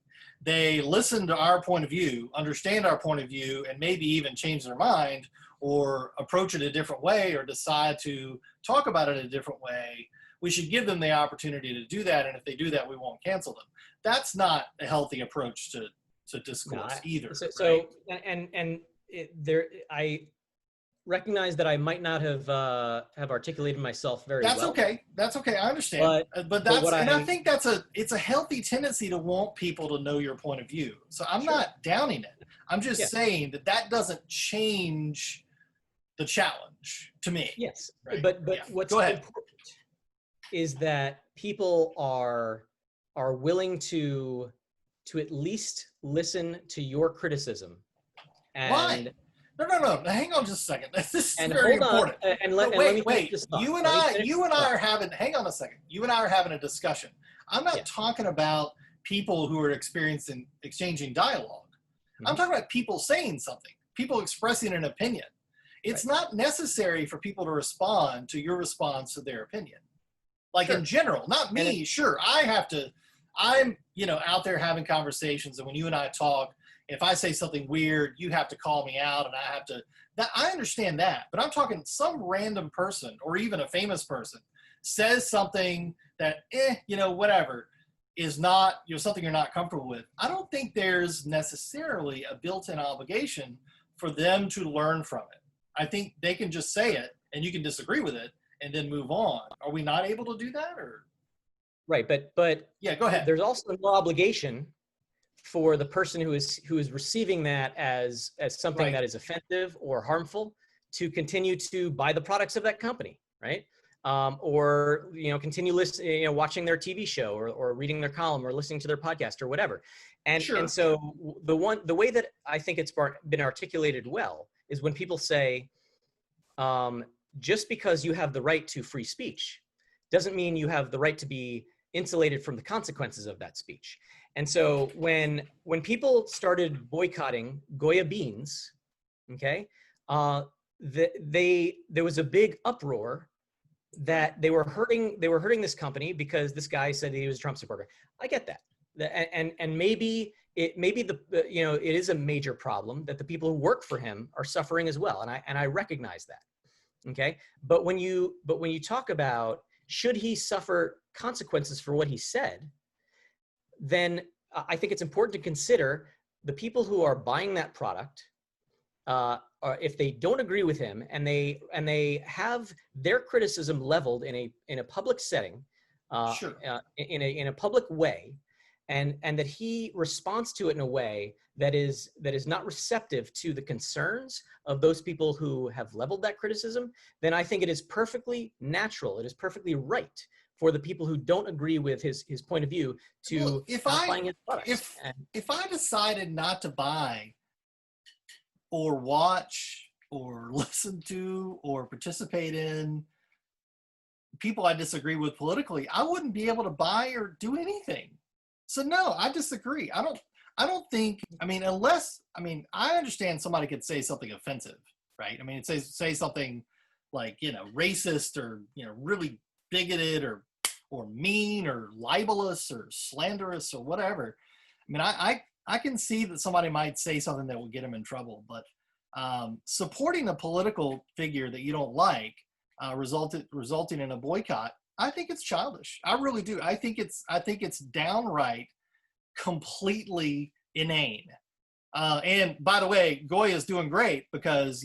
they listen to our point of view, understand our point of view, and maybe even change their mind or approach it a different way or decide to talk about it a different way, we should give them the opportunity to do that. And if they do that, we won't cancel them. That's not a healthy approach to discourse either. I recognize that I might not have articulated myself very well. That's okay. I understand. I think it's a healthy tendency to want people to know your point of view. So I'm not downing it. I'm just saying that doesn't change the challenge to me. Yes, right? But what's important is that people are willing to at least listen to your criticism. And why? No. Hang on just a second. This is And very hold on, important. and let me finish Wait. this thought. You and I are having. Hang on a second. You and I are having a discussion. I'm not talking about people who are exchanging dialogue. I'm talking about people saying something, people expressing an opinion. It's not necessary for people to respond to your response to their opinion. Like in general, not me. Sure, I'm, out there having conversations, and when you and I talk, if I say something weird, you have to call me out, and I have to. I understand that, but I'm talking some random person or even a famous person says something that, whatever, is not, something you're not comfortable with. I don't think there's necessarily a built-in obligation for them to learn from it. I think they can just say it, and you can disagree with it, and then move on. Are we not able to do that, or? Right, but yeah, go ahead. There's also no obligation for the person who is receiving that as something that is offensive or harmful to continue to buy the products of that company, right? Or continue listening, watching their TV show or reading their column or listening to their podcast or whatever. And so the way that I think it's been articulated well is when people say, just because you have the right to free speech doesn't mean you have the right to be insulated from the consequences of that speech. And so when people started boycotting Goya beans, okay, there was a big uproar that they were hurting this company because this guy said he was a Trump supporter. I get that. And maybe it is a major problem that the people who work for him are suffering as well. And I recognize that. Okay. But when you talk about, should he suffer consequences for what he said, then I think it's important to consider the people who are buying that product, or if they don't agree with him and they have their criticism leveled in a public setting, in a public way, and that he responds to it in a way that is not receptive to the concerns of those people who have leveled that criticism, then I think it is perfectly natural, it is perfectly right for the people who don't agree with his point of view to stop buying his products. If I decided not to buy or watch or listen to or participate in people I disagree with politically, I wouldn't be able to buy or do anything. So no, I disagree. I don't think, I understand somebody could say something offensive, right? I mean, say something like, racist or, really bigoted or mean or libelous or slanderous or whatever. I mean, I can see that somebody might say something that will get them in trouble, but supporting a political figure that you don't like, resulting in a boycott, I think it's childish. I really do. I think it's downright completely inane. And by the way, Goya is doing great because,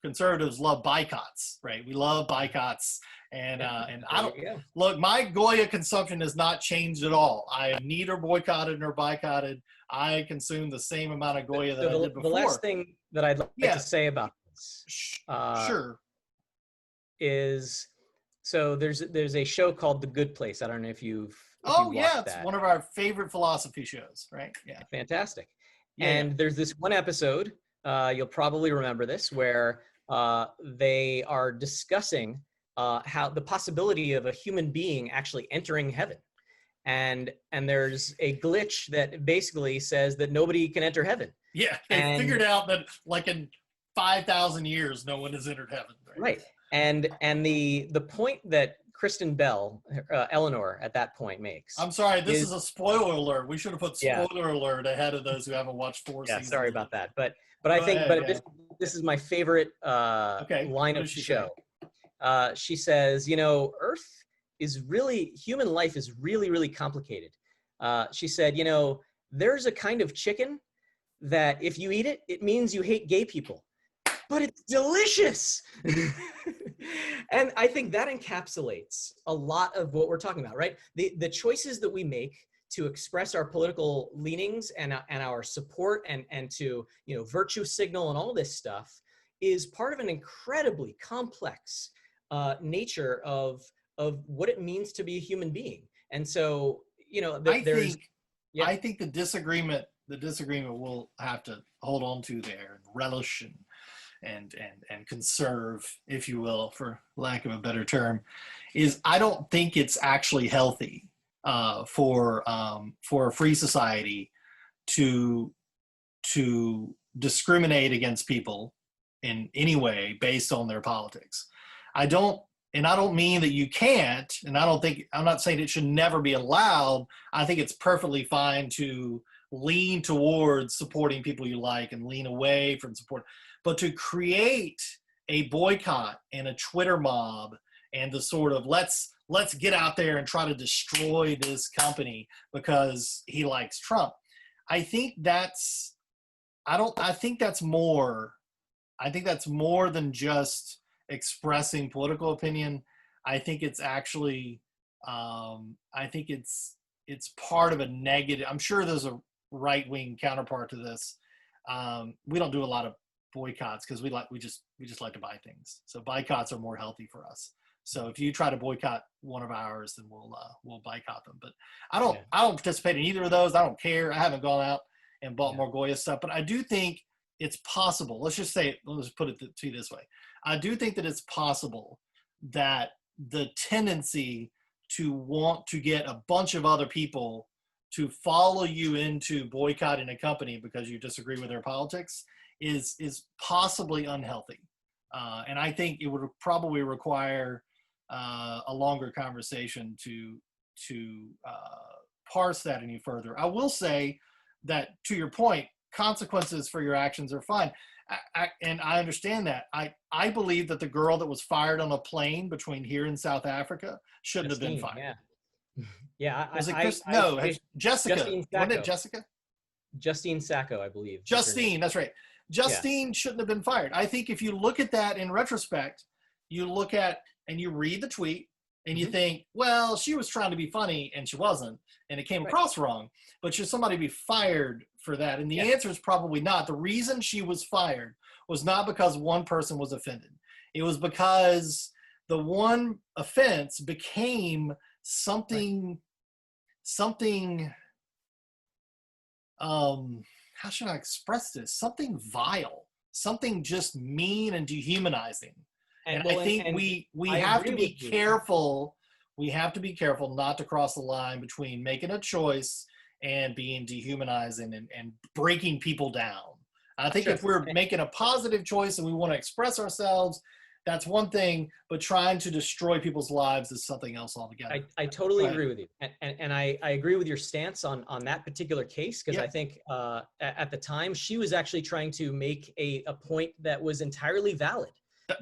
conservatives love boycotts, right? We love boycotts. And I don't look, my Goya consumption has not changed at all. I am neither boycotted nor boycotted. I consume the same amount of Goya that I did before. The last thing that I'd like to say about this is, so there's a show called The Good Place. I don't know if you've watched that. It's one of our favorite philosophy shows, right? Yeah. Fantastic. And there's this one episode, you'll probably remember this, where they are discussing how the possibility of a human being actually entering heaven. And there's a glitch that basically says that nobody can enter heaven. Yeah, they figured out that like in 5,000 years, no one has entered heaven. Right. And the point that Kristen Bell, Eleanor, at that point makes. I'm sorry, this is a spoiler alert. We should have put spoiler alert ahead of those who haven't watched 4 seasons. Yeah, sorry about that. But I think, this is my favorite line of the show. She says, human life is really, really complicated. She said, there's a kind of chicken that if you eat it, it means you hate gay people. But it's delicious. And I think that encapsulates a lot of what we're talking about, right? The choices that we make to express our political leanings and our support and to, virtue signal and all this stuff is part of an incredibly complex nature of what it means to be a human being. And so, I think the disagreement we'll have to hold on to there and relish and conserve, if you will, for lack of a better term, is I don't think it's actually healthy for a free society to discriminate against people in any way based on their politics. I don't mean that you can't, and I'm not saying it should never be allowed. I think it's perfectly fine to lean towards supporting people you like and lean away from support. But to create a boycott and a Twitter mob and the sort of let's get out there and try to destroy this company because he likes Trump. I think that's more than just expressing political opinion. I think it's actually it's part of a negative. I'm sure there's a right-wing counterpart to this. We don't do a lot of boycotts because we just like to buy things. So boycotts are more healthy for us. So if you try to boycott one of ours, then we'll boycott them. But I don't participate in either of those. I don't care. I haven't gone out and bought more Goya stuff. But I do think it's possible. Let's put it to you this way. I do think that it's possible that the tendency to want to get a bunch of other people to follow you into boycotting a company because you disagree with their politics is possibly unhealthy. And I think it would probably require a longer conversation to parse that any further. I will say that, to your point, consequences for your actions are fine. And I understand that. I believe that the girl that was fired on a plane between here and South Africa shouldn't have been fired. Yeah. Was it Chris? No, Jessica. Wasn't it Jessica? Justine Sacco, I believe. Justine, that's right. Justine shouldn't have been fired. I think if you look at that in retrospect, you look at and you read the tweet and you think, well, she was trying to be funny and she wasn't, and it came across wrong. But should somebody be fired for that? And the answer is probably not. The reason she was fired was not because one person was offended. It was because the one offense became something, how should I express this? Something vile, something just mean and dehumanizing. And I think we have to be careful. We have to be careful not to cross the line between making a choice and being dehumanizing and breaking people down. I think if we're making a positive choice and we want to express ourselves, that's one thing, but trying to destroy people's lives is something else altogether. I totally agree with you. And I agree with your stance on that particular case, because I think at the time she was actually trying to make a point that was entirely valid.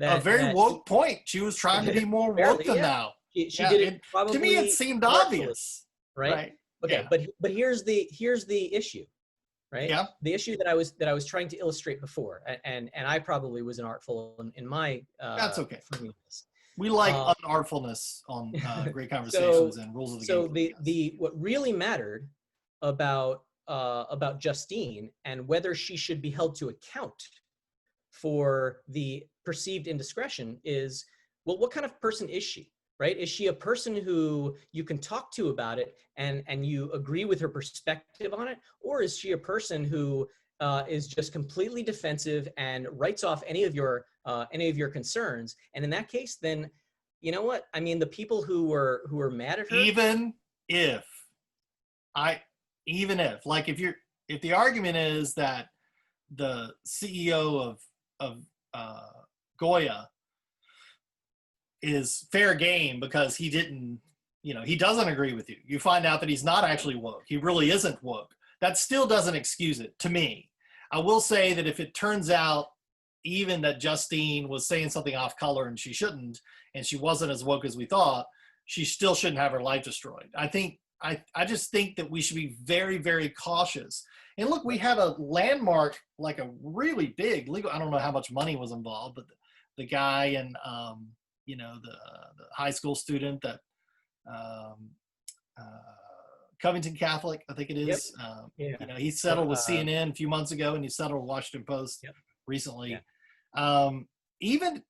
A very woke point. She was trying to be more woke than now. She did it probably, to me, it seemed obvious. Right? Okay, but here's the issue. Right. Yeah. The issue that I was trying to illustrate before, and I probably was inartful in my. That's okay. We like unartfulness on Great Conversations and Rules of the Game. So what really mattered about Justine and whether she should be held to account for the perceived indiscretion is, well, what kind of person is she? Right? Is she a person who you can talk to about it and you agree with her perspective on it? Or is she a person who is just completely defensive and writes off any of your concerns? And in that case, then, you know what? I mean, the people who were mad at her. Even if the argument is that the CEO of Goya is fair game because he doesn't agree with you. You find out that he's not actually woke. He really isn't woke. That still doesn't excuse it to me. I will say that if it turns out even that Justine was saying something off color and she shouldn't, and she wasn't as woke as we thought, she still shouldn't have her life destroyed. I just think that we should be very, very cautious. And look, we have a landmark, like a really big legal, I don't know how much money was involved, but the guy and, the high school student that Covington Catholic, I think it is. He settled with CNN a few months ago, and he settled with Washington Post recently. Even,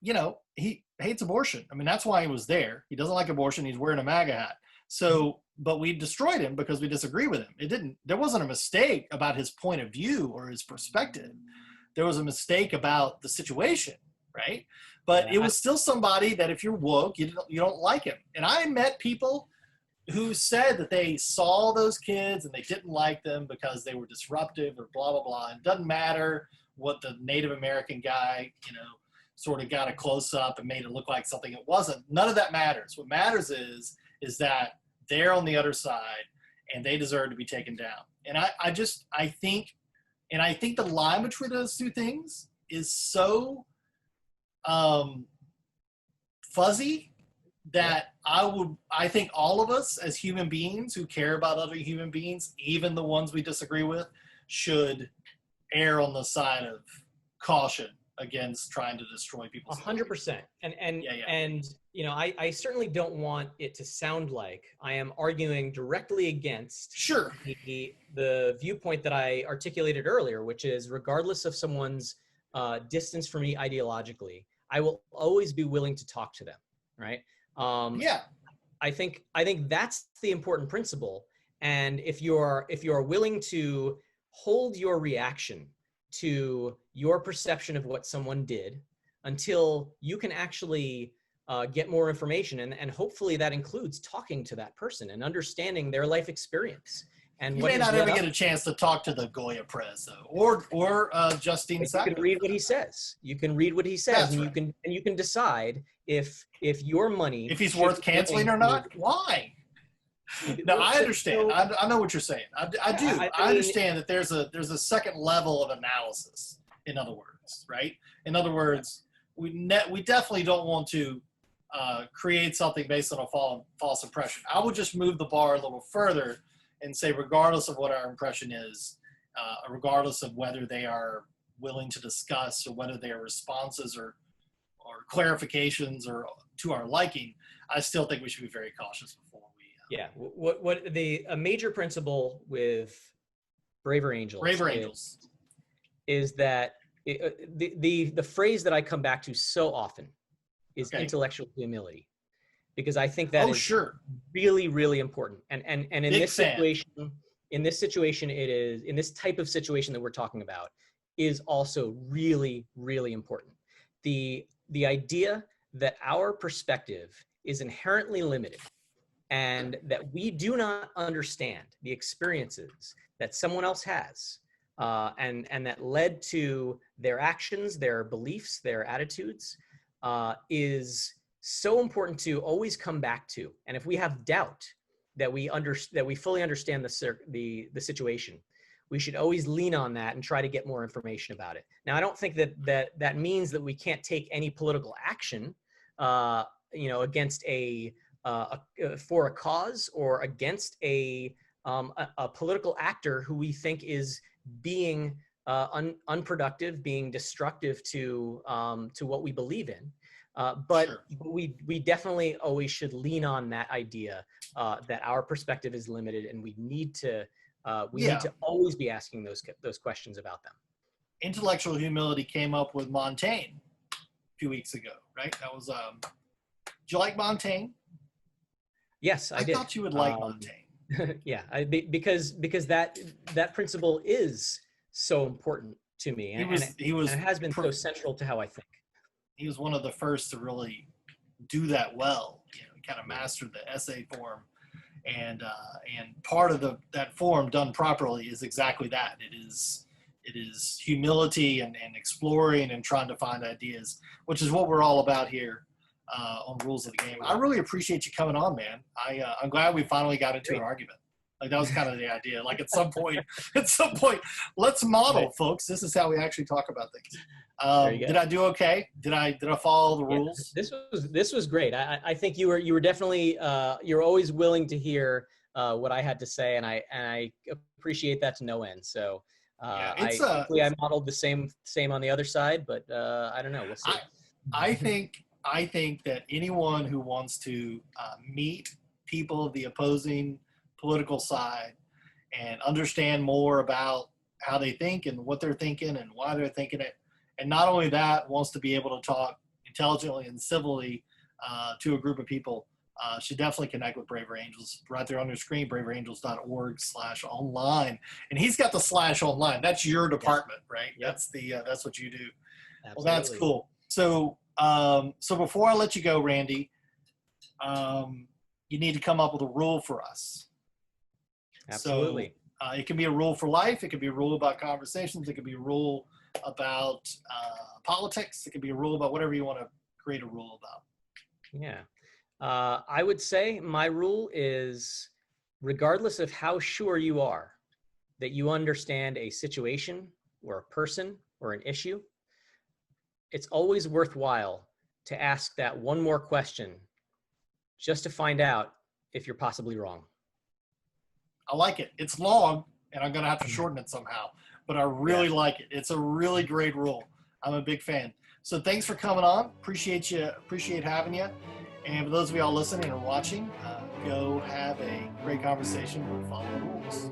he hates abortion. I mean, that's why he was there. He doesn't like abortion. He's wearing a MAGA hat. So, but we destroyed him because we disagree with him. There wasn't a mistake about his point of view or his perspective. there was a mistake about the situation, right? But it was still somebody that if you're woke, you don't like him. And I met people who said that they saw those kids and they didn't like them because they were disruptive or blah, blah, blah. And it doesn't matter what the Native American guy, sort of got a close up and made it look like something it wasn't. None of that matters. What matters is that they're on the other side and they deserve to be taken down. And I think the line between those two things is so fuzzy that I think all of us as human beings who care about other human beings, even the ones we disagree with, should err on the side of caution against trying to destroy people's 100%. And I certainly don't want it to sound like I am arguing directly against the viewpoint that I articulated earlier, which is regardless of someone's distance from me ideologically, I will always be willing to talk to them, right? I think that's the important principle. And if you're willing to hold your reaction to your perception of what someone did until you can actually get more information, and hopefully that includes talking to that person and understanding their life experience. And you may not ever get a chance to talk to the Goya Prez though, or Justine Sacco. You can read what he says. You can read what he says, and right. you can decide if your money, if he's worth canceling or not. Why? No, I understand. I know what you're saying. I do. I understand that there's a second level of analysis. In other words, right? In other words, we definitely don't want to create something based on a false impression. I would just move the bar a little further and say, regardless of what our impression is, regardless of whether they are willing to discuss or whether they are responses or clarifications or to our liking, I still think we should be very cautious before we. A major principle with Braver Angels is that the phrase that I come back to so often is intellectual humility, because I think that is really, really important. And in this situation, it is, in this type of situation that we're talking about, is also really, really important. The idea that our perspective is inherently limited and that we do not understand the experiences that someone else has, and that led to their actions, their beliefs, their attitudes, is so important to always come back to. And if we have doubt that we fully understand the situation, we should always lean on that and try to get more information about it. Now, I don't think that means that we can't take any political action, against for a cause or against a political actor who we think is being unproductive, being destructive to what we believe in. But we definitely always should lean on that idea that our perspective is limited, and we need to always be asking those questions about them. Intellectual humility came up with Montaigne a few weeks ago, right? That was. Did you like Montaigne? Yes, I did. I thought you would like Montaigne. Yeah, because that principle is so important to me, and it has been so central to how I think. He was one of the first to really do that well. Kind of mastered the essay form, and part of that form done properly is exactly that. It is humility and exploring and trying to find ideas, which is what we're all about here on Rules of the Game. I really appreciate you coming on, man. I'm glad we finally got into an argument. Like, that was kind of the idea. Like, at some point, let's model, folks. This is how we actually talk about things. Did I do okay? Did I follow the rules? This was great. I think you were definitely you're always willing to hear what I had to say, and I appreciate that to no end. So hopefully I modeled the same on the other side, but I don't know. We'll see. I think that anyone who wants to meet people of the opposing political side and understand more about how they think and what they're thinking and why they're thinking it, and not only that, wants to be able to talk intelligently and civilly to a group of people, should definitely connect with Braver Angels. Right there on your screen, braverangels.org/online. And he's got the /online. That's your department, right? Yep. That's what you do. Absolutely. Well, that's cool. So, so before I let you go, Randy, you need to come up with a rule for us. Absolutely. So, it can be a rule for life. It could be a rule about conversations. It could be a rule about politics. It could be a rule about whatever you want to create a rule about. Yeah. I would say my rule is, regardless of how sure you are that you understand a situation or a person or an issue, it's always worthwhile to ask that one more question just to find out if you're possibly wrong. I like it. It's long, and I'm going to have to shorten it somehow, but I really like it. It's a really great rule. I'm a big fan. So thanks for coming on. Appreciate having you. And for those of y'all listening or watching, go have a great conversation and follow the rules.